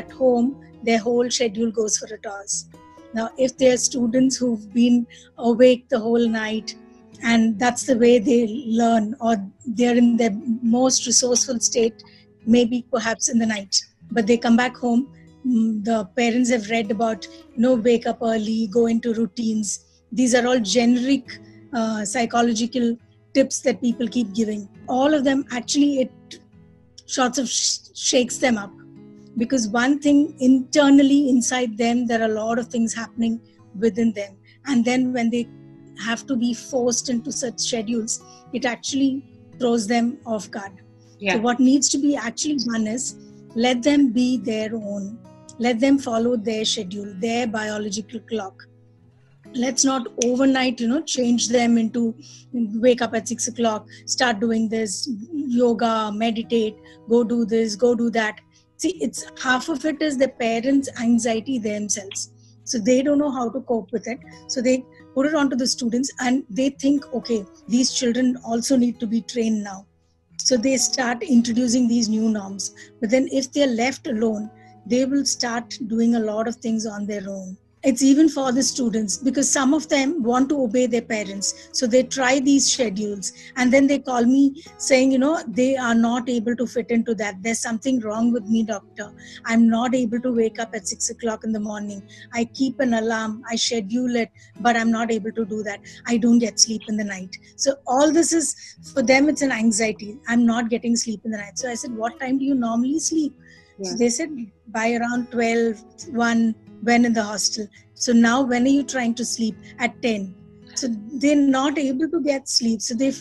at home, their whole schedule goes for a toss. Now, if there are students who've been awake the whole night, and that's the way they learn, or they're in their most resourceful state, maybe perhaps in the night, but they come back home, the parents have read about, wake up early, go into routines. These are all generic psychological tips that people keep giving. All of them, actually, it sorts of shakes them up, because one thing internally inside them, there are a lot of things happening within them, and then when they have to be forced into such schedules, it actually throws them off guard. So what needs to be actually done is, let them be their own, let them follow their schedule, their biological clock. Let's not overnight, change them into wake up at 6 o'clock, start doing this, yoga, meditate, go do this, go do that. See, it's half of it is the parents' anxiety themselves. So they don't know how to cope with it. So they put it onto the students, and they think, okay, these children also need to be trained now. So they start introducing these new norms. But then if they're left alone, they will start doing a lot of things on their own. It's even for the students, because some of them want to obey their parents. So they try these schedules, and then they call me saying, they are not able to fit into that. There's something wrong with me, doctor. I'm not able to wake up at 6 o'clock in the morning. I keep an alarm, I schedule it, but I'm not able to do that. I don't get sleep in the night. So all this is, for them, it's an anxiety. I'm not getting sleep in the night. So I said, what time do you normally sleep? So they said, by around 12, 1, when in the hostel. So now when are you trying to sleep? At 10. So they're not able to get sleep. So they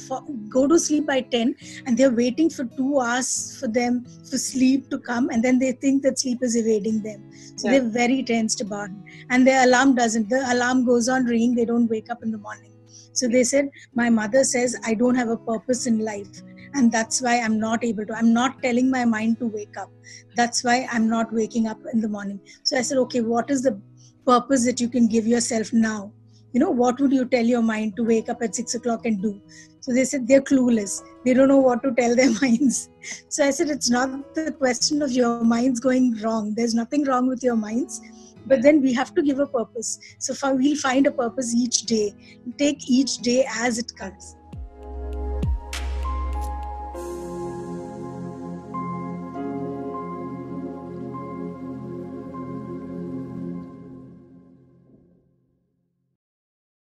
go to sleep by 10, and they're waiting for 2 hours for sleep to come, and then they think that sleep is evading them. So they're very tensed about it. And their alarm doesn't. The alarm goes on ringing. They don't wake up in the morning. So they said, my mother says I don't have a purpose in life, and that's why I'm not able to. I'm not telling my mind to wake up. That's why I'm not waking up in the morning. So I said, okay, what is the purpose that you can give yourself now? What would you tell your mind to wake up at 6 o'clock and do? So they said they're clueless. They don't know what to tell their minds. So I said, it's not the question of your minds going wrong. There's nothing wrong with your minds. But then we have to give a purpose. So we'll find a purpose each day. Take each day as it comes.